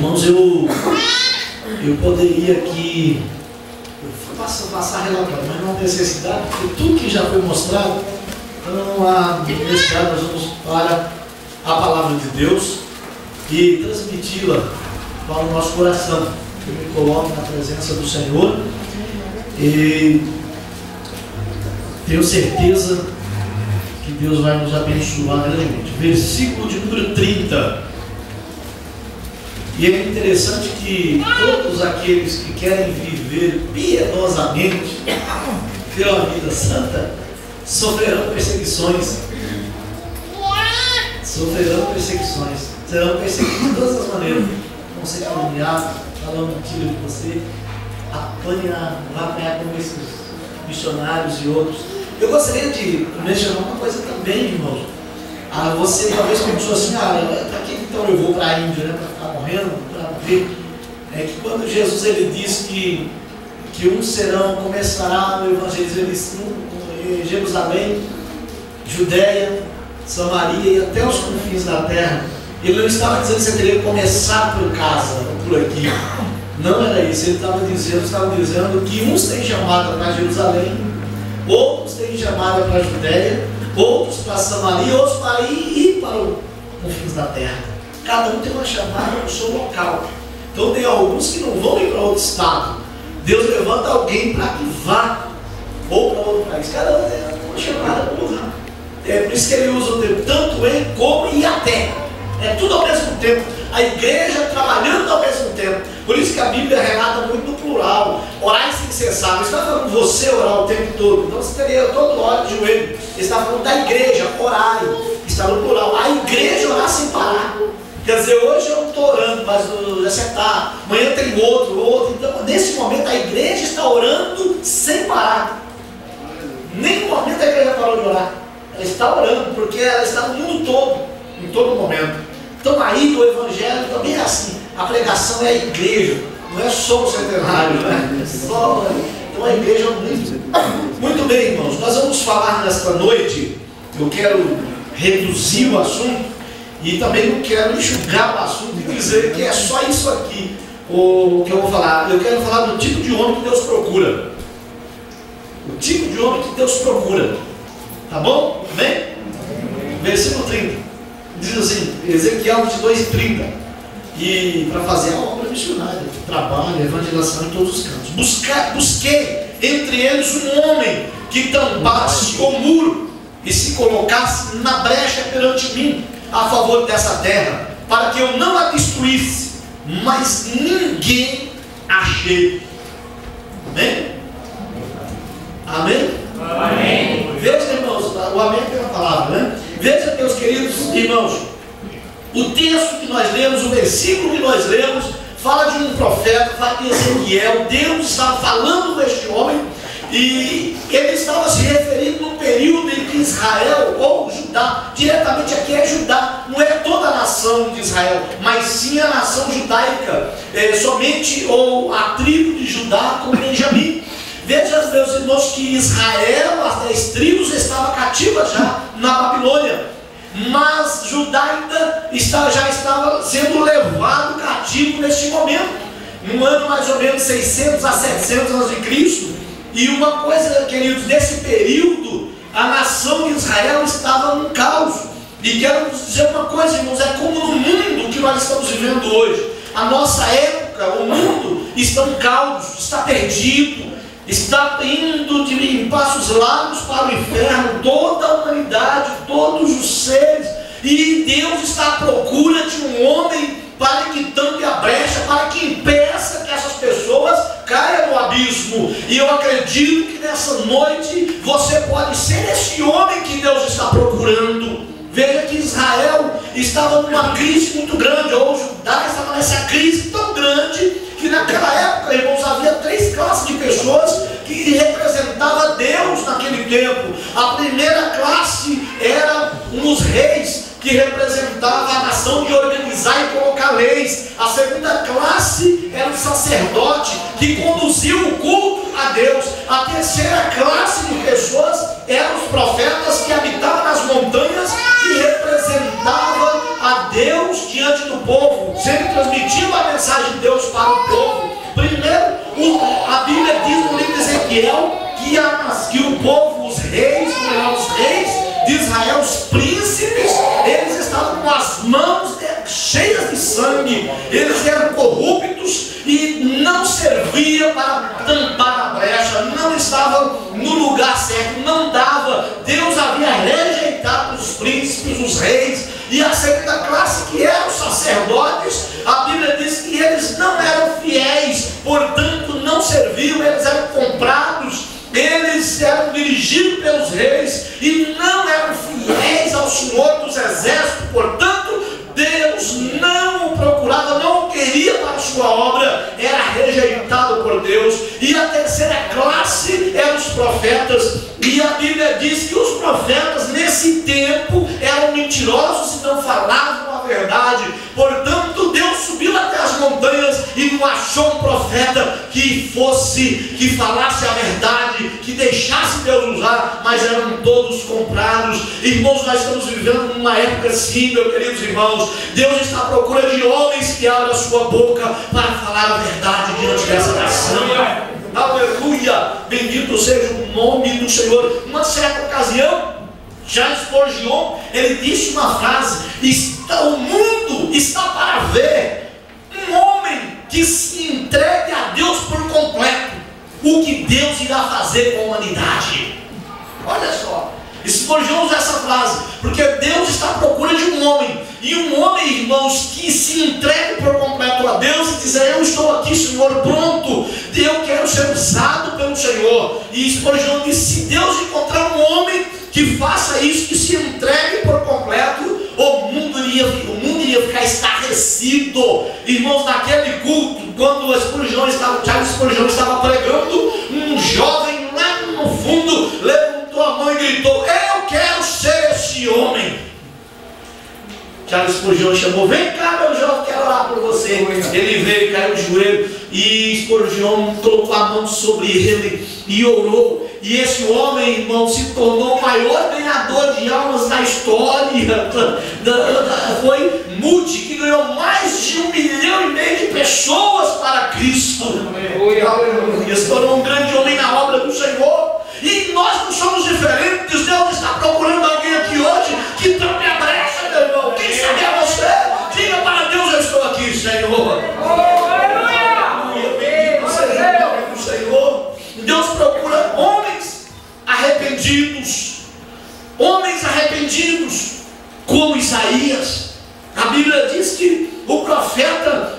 Irmãos, eu poderia aqui passar relatório, mas não há necessidade, porque tudo que já foi mostrado, então não há necessidade. Nós vamos para a palavra de Deus e transmiti-la para o nosso coração. Eu me coloco na presença do Senhor e tenho certeza que Deus vai nos abençoar grandemente. Versículo de número 30. E é interessante que todos aqueles que querem viver piedosamente pela vida santa sofrerão perseguições. Sofrerão perseguições. Serão perseguidos de todas as maneiras. Vão ser caluniados, falando mentira de você, vai apanhar como esses missionários e outros. Eu gostaria de mencionar uma coisa também, irmãos. Você talvez pensou assim, para que então eu vou para a Índia, né, para ficar morrendo, para morrer? É que quando Jesus ele diz que uns serão, começará no evangelismo em Jerusalém, Judéia, Samaria e até os confins da terra, ele não estava dizendo que você teria que começar por casa, ou por aqui. Não era isso, ele estava dizendo que uns têm chamada para Jerusalém, outros têm chamada para a Judéia, outros para Samaria, outros para ir para os confins da terra. Cada um tem uma chamada no seu local. Então tem alguns que não vão ir para outro estado. Deus levanta alguém para que vá ou para outro país. Cada um tem uma chamada no lugar. É por isso que ele usa o termo tanto em como e até. É tudo ao mesmo tempo. A igreja trabalhando ao mesmo tempo. Por isso que a Bíblia relata muito no plural. Orar sem cessar. Não está falando você orar o tempo todo. Então você teria todo hora de joelho. Ele está falando da igreja, orar. Está no plural. A igreja orar sem parar. Quer dizer, hoje eu não estou orando, mas já está. Amanhã tem outro. Então, nesse momento, a igreja está orando sem parar. Nenhum momento a igreja parou de orar. Ela está orando, porque ela está no mundo todo, em todo momento. Então aí o evangelho também é assim. A pregação é a igreja, não é só o centenário, né? Então a igreja é muito bem, irmãos. Nós vamos falar nesta noite. Eu quero reduzir o assunto e também não quero enxugar o assunto e dizer que é só isso aqui o que eu vou falar. Eu quero falar do tipo de homem que Deus procura. O tipo de homem que Deus procura. Tá bom? Amém? Versículo 30. Diz assim, Ezequiel 22:30. E para fazer a obra missionária, trabalho, evangelização em todos os cantos. Busquei entre eles um homem que tampasse o muro e se colocasse na brecha perante mim, a favor dessa terra, para que eu não a destruísse, mas ninguém achei. Amém? Amém? Amém. Veja, irmãos, o amém é a palavra, né? Veja, meus queridos irmãos, o texto que nós lemos, o versículo que nós lemos, fala de um profeta, fala de Ezequiel. Deus estava falando deste homem e ele estava se referindo no período em que Israel, ou Judá, diretamente aqui é Judá, não é toda a nação de Israel, mas sim a nação judaica, somente ou a tribo de Judá com Benjamim. Veja, meus irmãos, que Israel, as 10 tribos, estava cativa já na Babilônia, mas Judá ainda já estava sendo levado cativo neste momento, no ano mais ou menos 600 a 700 a.C. E uma coisa, queridos, nesse período, a nação de Israel estava num caos. E quero dizer uma coisa, irmãos, é como no mundo que nós estamos vivendo hoje. A nossa época, o mundo está em caos, está perdido, está indo em passos largos para o inferno, toda a humanidade, todos os seres, e Deus está à procura de um homem para que tampe a brecha, para que impeça que essas pessoas caiam no abismo. E eu acredito que nessa noite você pode ser esse homem que Deus está procurando. Veja que Israel estava numa crise muito grande, ou Judá estava nessa crise tão grande, que naquela época, irmãos, havia 3 classes de pessoas que representavam Deus naquele tempo. A primeira classe era os reis, que representava a nação de organizar e colocar leis. A segunda classe era o sacerdote, que conduzia o culto a Deus. A terceira classe de pessoas eram os profetas, que habitavam nas montanhas e representavam a Deus diante do povo, sempre transmitindo a Israel, os príncipes, eles estavam com as mãos cheias de sangue, eles eram corruptos e não serviam para tampar a brecha, não estavam no lugar certo, não dava. Deus havia rejeitado os príncipes, os reis e a segunda classe, que eram os sacerdotes. A Bíblia diz que eles não eram fiéis, portanto não serviam, eles eram comprados, eles eram dirigidos pelos reis e não eram fiéis ao Senhor dos exércitos. Portanto, Deus não o procurava, não o queria para a sua obra, era rejeitado por Deus. E a terceira classe eram os profetas, e a Bíblia diz que os profetas nesse tempo eram mentirosos e não falavam a verdade. Portanto, Deus subiu até as montanhas e não achou um profeta que falasse a verdade, que deixasse Deus usar, mas eram todos comprados. Irmãos, nós estamos vivendo numa época assim, meus queridos irmãos. Deus está à procura de homens que abram a sua boca para falar a verdade diante dessa nação. Aleluia, bendito seja o nome do Senhor. Uma certa ocasião, Charles Spurgeon, ele disse uma frase: o mundo está para ver um homem que se entregue a Deus por completo. O que Deus irá fazer com a humanidade? Olha só, Spurgeon usa essa frase, porque Deus está à procura de um homem, e um homem, irmãos, que se entregue por completo a Deus e dizer: eu estou aqui, Senhor, pronto, eu quero ser usado pelo Senhor. E Spurgeon disse: se Deus encontrar um homem que faça isso, que se entregue por completo, o mundo iria ficar estarrecido. Irmãos, naquele culto, quando Charles Spurgeon estava pregando, um jovem lá no fundo levantou a mão e gritou: eu quero ser esse homem. Charles Spurgeon chamou: vem cá, meu jovem, quero orar por você. Ele veio, caiu de joelho, e Spurgeon colocou a mão sobre ele e orou. E esse homem, irmão, se tornou o maior ganhador de almas da história. Foi Moody, que ganhou mais de 1,5 milhão de pessoas para Cristo. Ele se tornou um grande homem na obra do Senhor. E nós não somos diferentes. Deus está procurando alguém aqui hoje que tampe a brecha, meu irmão. Quem sabe é você? Diga para Deus: eu estou aqui, Senhor. Senhor. Deus procura homens arrependidos, como Isaías. A Bíblia diz que o profeta,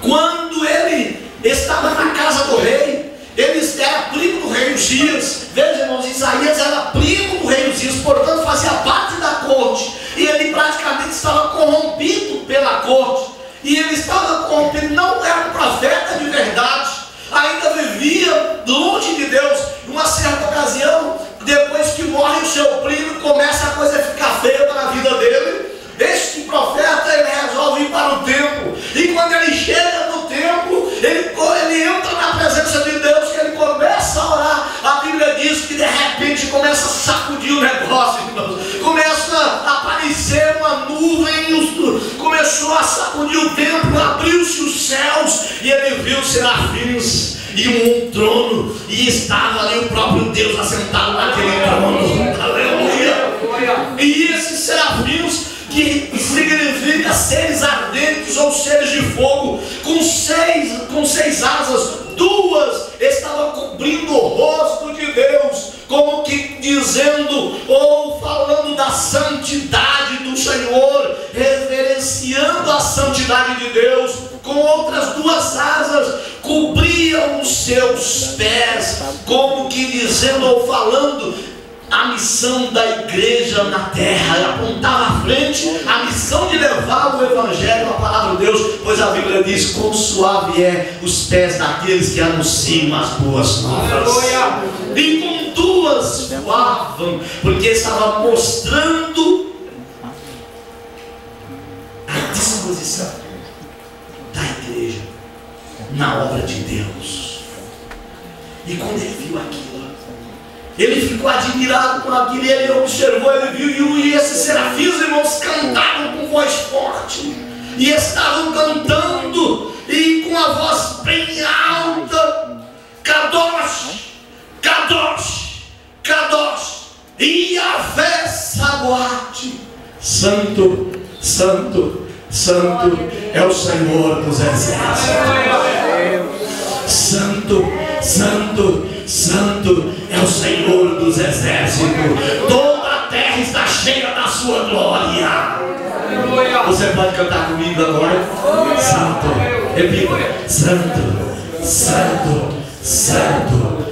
quando ele estava na casa do rei, ele era primo do rei Uzias. Veja, irmãos, Isaías era primo do rei Uzias, portanto fazia parte da corte, e ele praticamente estava corrompido pela corte, e ele estava corrompido, não era um profeta de verdade, ainda vivia longe de Deus. Em uma certa ocasião, depois que morre o seu primo, começa a coisa a ficar feia para a vida dele. Este profeta, ele resolve ir para o templo, e quando ele chega no templo, ele entra na presença de Deus, que ele começa a orar. A Bíblia diz que de repente começa a sacudir o negócio, irmãos. Começa a aparecer uma nuvem, começou a sacudir o templo, abriu-se os céus, e ele viu serafins e um trono, e estava ali o próprio Deus assentado naquele trono. Aleluia! E esses serafins, que significa seres ardentes ou seres de fogo, com seis asas, 2 estavam cobrindo o rosto de Deus, como que dizendo ou falando da santidade do Senhor, reverenciando a santidade de Deus. Com outras 2 asas cobriam os seus pés, como que dizendo ou falando a missão da igreja na terra. Ela apontava à frente a missão de levar o evangelho, a palavra de Deus, pois a Bíblia diz: quão suave é os pés daqueles que anunciam as boas novas. E com 2 voavam, porque estava mostrando a disposição da igreja na obra de Deus. E quando ele viu aquilo, ele ficou admirado com aquilo, e ele observou, ele viu, e esses serafins, irmãos, cantavam com voz forte, e estavam cantando, e com a voz bem alta: Kadosh, Kadosh, Kadosh, Yahvé essa boate. Santo, santo, santo é o Senhor dos exércitos. Santo, santo, santo é o Senhor dos exércitos. Toda a terra está cheia da sua glória. Você pode cantar comigo agora? Santo, repita: santo, santo, santo.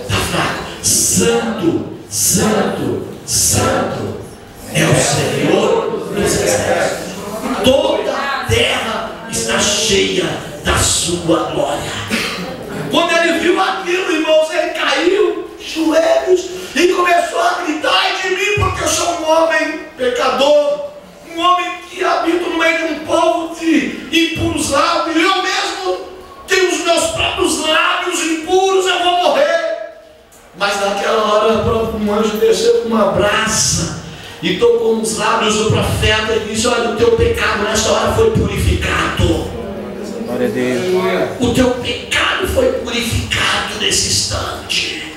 Está fraco. Santo, santo, santo é o Senhor dos exércitos. Toda a terra está cheia da sua glória. Quando ele viu aquilo, irmãos, ele caiu de joelhos e começou a gritar: ai de mim, porque eu sou um homem pecador, um homem que habito no meio de um povo de impuros lábios. Eu mesmo tenho os meus próprios lábios impuros, eu vou morrer. Mas naquela hora um anjo desceu com uma brasa e tocou nos lábios do profeta e disse: olha, o teu pecado nessa hora foi purificado. Glória a Deus. O teu pecado foi purificado nesse instante.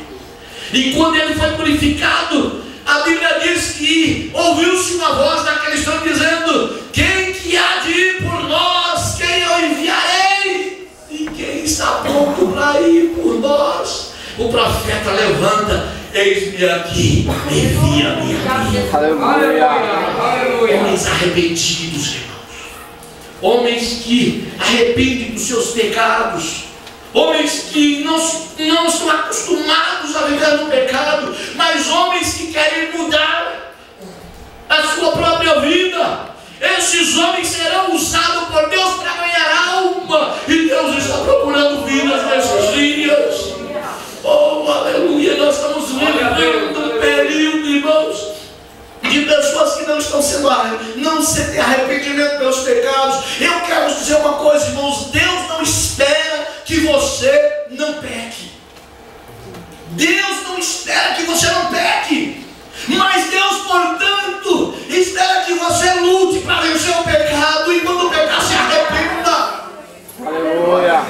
E quando ele foi purificado, a Bíblia diz que ouviu-se uma voz naquele instante dizendo: quem que há de ir por nós? Quem eu enviarei? E quem está pronto para ir por nós? O profeta levanta: eis-me aqui, envia-me aqui. Aleluia. Homens arrependidos, irmãos. Homens que arrependem dos seus pecados. Homens que não estão acostumados a viver no pecado, mas homens que querem mudar a sua própria vida. Esses homens serão usados por Deus para ganhar alma. E Deus está procurando vidas nesses dias. Oh, aleluia, nós estamos vivendo um período, irmãos, de pessoas que não estão não têm arrependimento pelos pecados. Eu quero dizer uma coisa, irmãos: Deus não espera que você não peque. Deus não espera que você não peque. Mas Deus, portanto, espera que você lute para vencer o pecado. E quando pecar, se arrependa. Aleluia.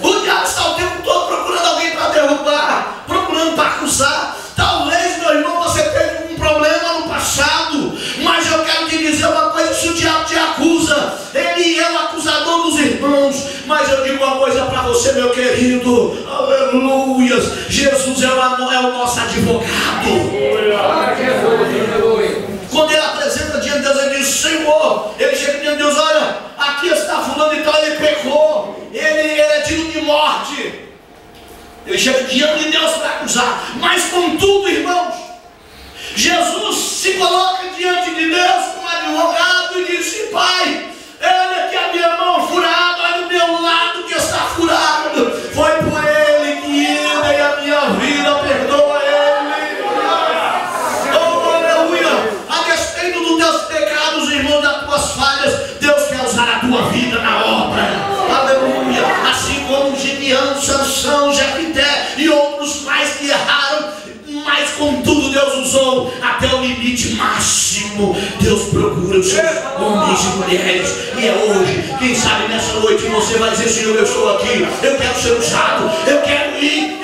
O diabo está o tempo todo procurando alguém para derrubar, procurando para acusar. Talvez, meu irmão, você teve um problema no passado, mas eu quero te dizer uma coisa: se o diabo te acusa, ele é o acusador dos irmãos. Mas eu digo uma coisa para você, meu querido: aleluia, Jesus é o nosso advogado. Quando ele apresenta diante de Deus, ele diz: Senhor, ele chega diante de Deus: olha, aqui está fulano e tal, ele pecou, ele é digno de morte. Ele chega diante de Deus para acusar. Mas contudo, irmãos, Jesus se coloca diante de Deus como advogado e diz: Pai, olha aqui a minha mão furada, olha o meu lado que está furado. Foi por ele que eu dei a minha vida, perdoa ele. Oh, aleluia. A despeito dos teus pecados, irmão, das tuas falhas, Deus quer usar a tua vida na obra. Aleluia. Assim como Gideão, Sansão, Jefité e outros mais que erraram, mas contudo Deus usou até o limite máximo. Deus procura os seus homens e mulheres. E é hoje, quem sabe nessa noite você vai dizer: Senhor, eu estou aqui, eu quero ser usado, eu quero ir,